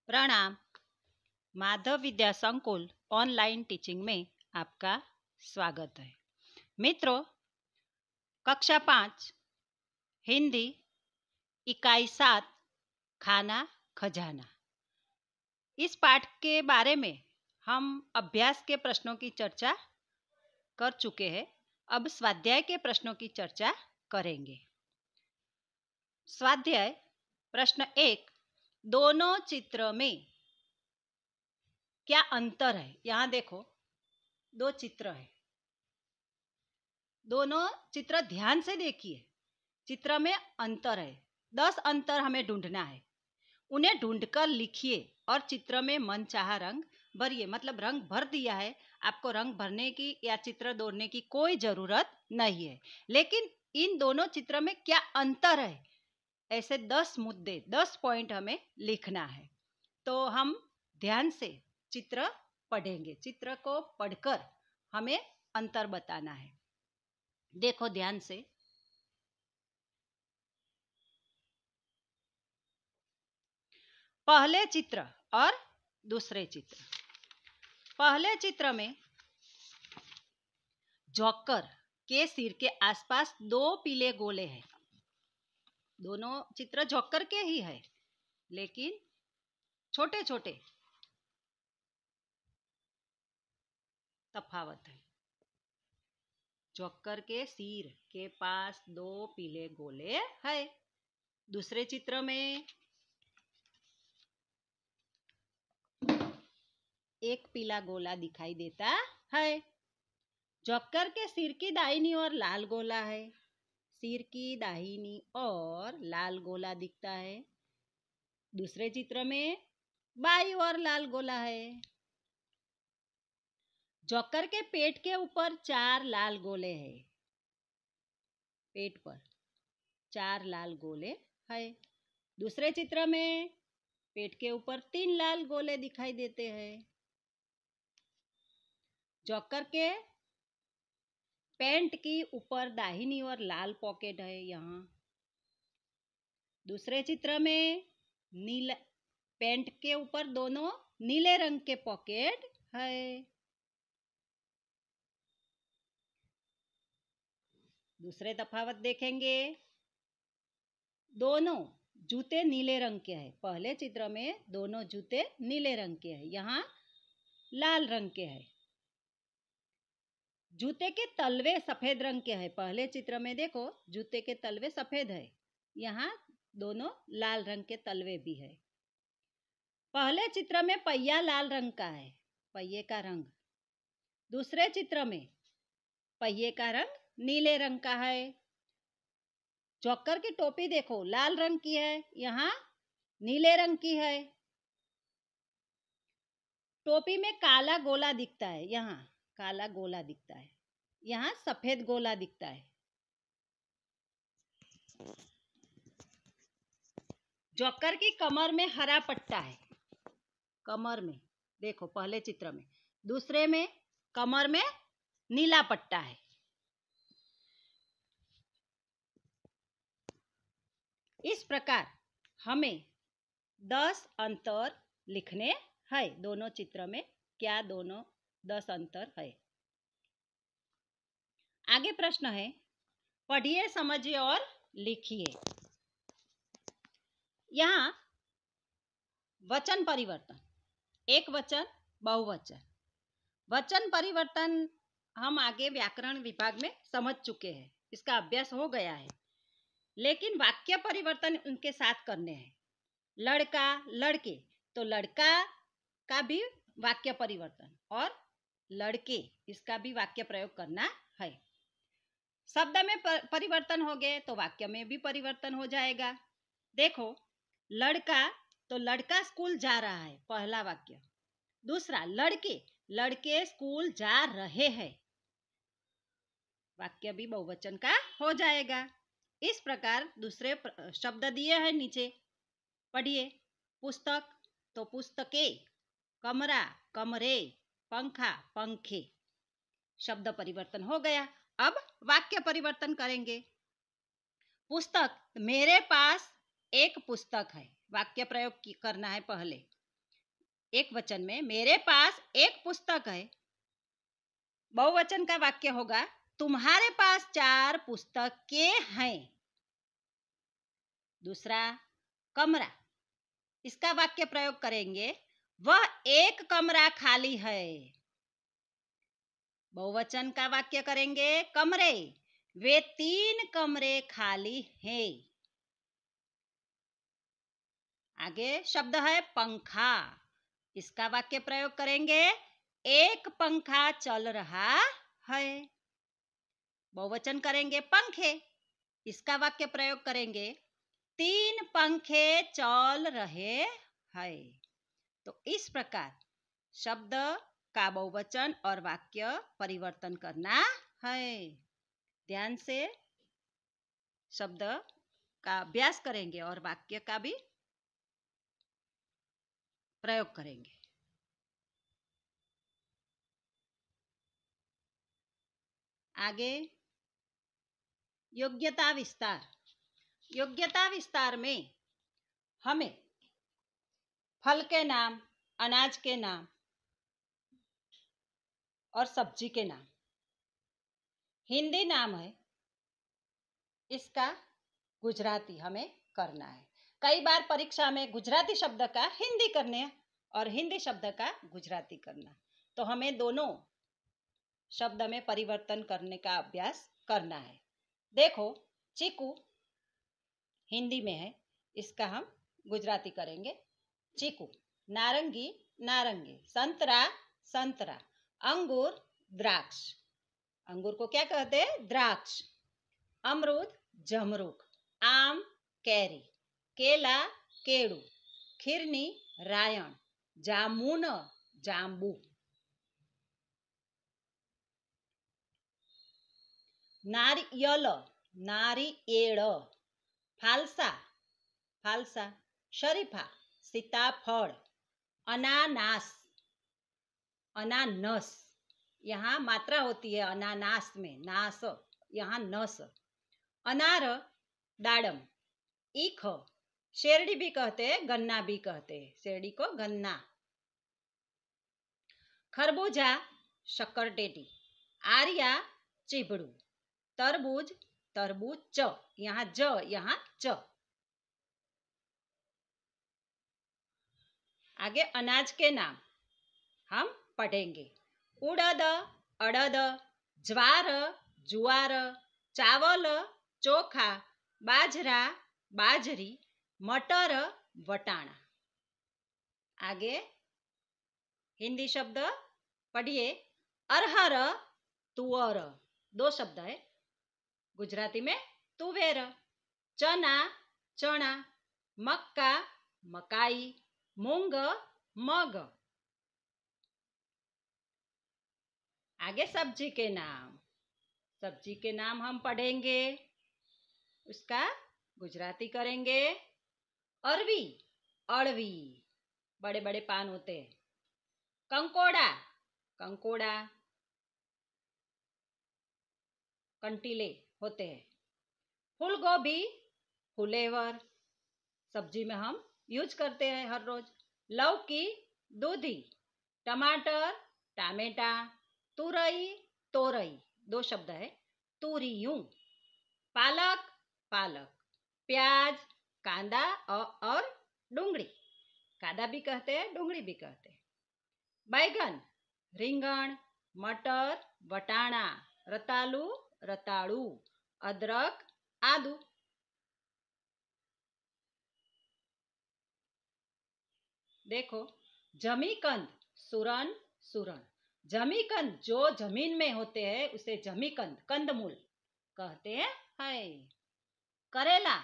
प्रणाम। माधव विद्या संकुल online teaching में आपका स्वागत है। मित्रों, कक्षा 5 हिंदी इकाई 7 खाना खजाना, इस पाठ के बारे में हम अभ्यास के प्रश्नों की चर्चा कर चुके हैं। अब स्वाध्याय के प्रश्नों की चर्चा करेंगे। स्वाध्याय प्रश्न 1, दोनों चित्र में क्या अंतर है? यहाँ देखो, दो चित्र है। दोनों चित्र ध्यान से देखिए। चित्र में अंतर है। 10 अंतर हमें ढूंढना है। उन्हें ढूंढकर लिखिए और चित्र में मनचाहा रंग भरिए। मतलब रंग भर दिया है, आपको रंग भरने की या चित्र दौड़ने की कोई जरूरत नहीं है। लेकिन इन दोनों चित्र में क्या अंतर है, ऐसे 10 मुद्दे, 10 पॉइंट हमें लिखना है। तो हम ध्यान से चित्र पढ़ेंगे। चित्र को पढ़कर हमें अंतर बताना है। देखो ध्यान से। पहले चित्र और दूसरे चित्र। पहले चित्र में जोकर के सिर के आसपास 2 पीले गोले हैं। दोनों चित्र जोकर के ही है, लेकिन छोटे छोटे तफावत है। जोकर के सिर के पास 2 पीले गोले हैं। दूसरे चित्र में एक पीला गोला दिखाई देता है। जोकर के सिर की दाहिनी ओर लाल गोला है। सिर की दाहिनी ओर लाल गोला दिखता है। दूसरे चित्र में बाईं ओर लाल गोला है। जोकर के पेट के ऊपर 4 लाल गोले हैं। पेट पर 4 लाल गोले है। दूसरे चित्र में पेट के ऊपर 3 लाल गोले दिखाई देते हैं। जोकर के पैंट की ऊपर दाहिनी ओर लाल पॉकेट है। यहाँ दूसरे चित्र में नीला, पैंट के ऊपर दोनों नीले रंग के पॉकेट है। दूसरे तफावत देखेंगे। दोनों जूते नीले रंग के हैं। पहले चित्र में दोनों जूते नीले रंग के हैं, यहाँ लाल रंग के हैं। जूते के तलवे सफेद रंग के हैं। पहले चित्र में देखो, जूते के तलवे सफेद है, यहाँ दोनों लाल रंग के तलवे भी है। पहले चित्र में पहिया लाल रंग का है, पहिए का रंग। दूसरे चित्र में पहिए का रंग नीले रंग का है। जोकर की टोपी देखो, लाल रंग की है, यहाँ नीले रंग की है। टोपी में काला गोला दिखता है, यहाँ काला गोला दिखता है, यहाँ सफेद गोला दिखता है। जोकर की कमर में हरा पट्टा है। कमर में देखो, पहले चित्र में। दूसरे में कमर में नीला पट्टा है। इस प्रकार हमें 10 अंतर लिखने हैं। दोनों चित्र में क्या दोनों 10 अंतर है। आगे प्रश्न है, पढ़िए, समझिए और लिखिए। यहाँ वचन परिवर्तन, एक वचन, बहुवचन। वचन परिवर्तन हम आगे व्याकरण विभाग में समझ चुके हैं, इसका अभ्यास हो गया है। लेकिन वाक्य परिवर्तन उनके साथ करने हैं। लड़का, लड़के, तो लड़का का भी वाक्य परिवर्तन और लड़के, इसका भी वाक्य प्रयोग करना है। शब्द में परिवर्तन हो गए तो वाक्य में भी परिवर्तन हो जाएगा। देखो, लड़का, तो लड़का स्कूल जा रहा है, पहला वाक्य। दूसरा, लड़के, लड़के स्कूल जा रहे हैं, वाक्य भी बहुवचन का हो जाएगा। इस प्रकार दूसरे शब्द दिए हैं नीचे, पढ़िए। पुस्तक, तो पुस्तके, कमरा, कमरे, पंखा, पंखे। शब्द परिवर्तन हो गया। अब वाक्य परिवर्तन करेंगे। पुस्तक, मेरे पास एक पुस्तक है, वाक्य प्रयोग करना है पहले। एक वचन में मेरे पास एक पुस्तक है। बहुवचन का वाक्य होगा तुम्हारे पास 4 पुस्तकें हैं। दूसरा, कमरा, इसका वाक्य प्रयोग करेंगे वह एक कमरा खाली है। बहुवचन का वाक्य करेंगे कमरे, वे 3 कमरे खाली हैं। आगे शब्द है पंखा, इसका वाक्य प्रयोग करेंगे एक पंखा चल रहा है। बहुवचन करेंगे पंखे, इसका वाक्य प्रयोग करेंगे 3 पंखे चल रहे हैं। तो इस प्रकार शब्द का बहुवचन और वाक्य परिवर्तन करना है। ध्यान से शब्द का अभ्यास करेंगे और वाक्य का भी प्रयोग करेंगे। आगे योग्यता विस्तार। योग्यता विस्तार में हमें फल के नाम, अनाज के नाम और सब्जी के नाम, हिंदी नाम है, इसका गुजराती हमें करना है। कई बार परीक्षा में गुजराती शब्द का हिंदी करने और हिंदी शब्द का गुजराती करना, तो हमें दोनों शब्द में परिवर्तन करने का अभ्यास करना है। देखो, चीकू हिंदी में है, इसका हम गुजराती करेंगे चीकू। नारंगी नारंगी, संतरा संतरा, अंगूर द्राक्ष, अंगूर को क्या कहते हैं? द्राक्ष। अमरूद जमरूक, आम कैरी, केला केड़ू, खीरनी रायण, जामुन जांबू। नारियल नारियेळ, फालसा फालसा, शरीफा सीताफल, अनानास अनानस, यहाँ मात्रा होती है अनानास में, नास यहाँ नस। अनार दाडम, ईख, शेरडी भी कहते हैं, गन्ना भी कहते हैं, शेरडी को गन्ना। खरबूजा शक्करटेटी, आर्या चिबड़ू, तरबूज तरबूज च, यहाँ ज यहाँ च। आगे अनाज के नाम हम पढ़ेंगे। उड़द अड़द, ज्वार जुआर, चावल चोखा, बाजरा बाजरी, मटर वटाणा। आगे हिंदी शब्द पढ़िए। अरहर तुअर, 2 शब्द है, गुजराती में तुवेर। चना चना, मक्का मकाई, मूंग मग। आगे सब्जी के नाम, सब्जी के नाम हम पढ़ेंगे, उसका गुजराती करेंगे। अरवी अड़वी, बड़े बड़े पान होते हैं। कंकोड़ा कंकोड़ा, कंटीले होते हैं। फूल गोभी फुलेवर, सब्जी में हम यूज करते हैं हर रोज। लौकी दूधी, टमाटर टामेटा, तुरई तोरई, 2 शब्द है, तुरियूं। पालक पालक, प्याज कांदा और डूंगरी, कांदा भी कहते हैं डूंगरी भी कहते हैं। बैगन રીંગણ, मटर वटाणा, रतालू रताड़ू, अदरक आदू। देखो, जमीकंद सुरन सुरण, जमीकंद जो जमीन में होते हैं उसे जमीकंद कंदमूल कहते हैं। करेला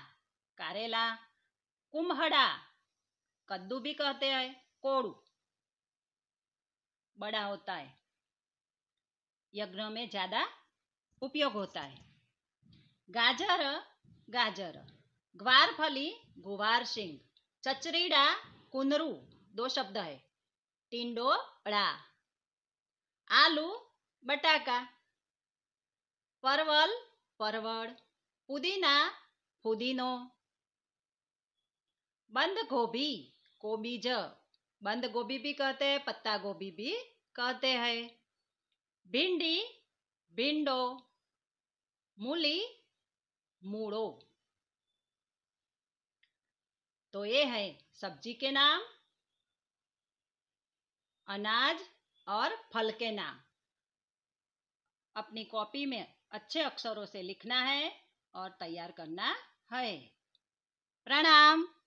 कारेला, कुम्हड़ा कद्दू भी कहते हैं, कोड़ू बड़ा होता है, यज्ञ में ज्यादा उपयोग होता है। गाजर गाजर, ग्वारफली गुवार सिंग, चचरीड़ा कुंदरू, 2 शब्द है, टिंडोड़ा। आलू बटाका, परवल परवड़, पुदीना पुदीनो, बंद गोभी कोबीज, बंद गोभी भी कहते हैं, पत्ता गोभी भी कहते हैं। भिंडी, भिंडो, मूली, मूड़ो। तो ये है सब्जी के नाम, अनाज और फल के नाम। अपनी कॉपी में अच्छे अक्षरों से लिखना है और तैयार करना है। प्रणाम।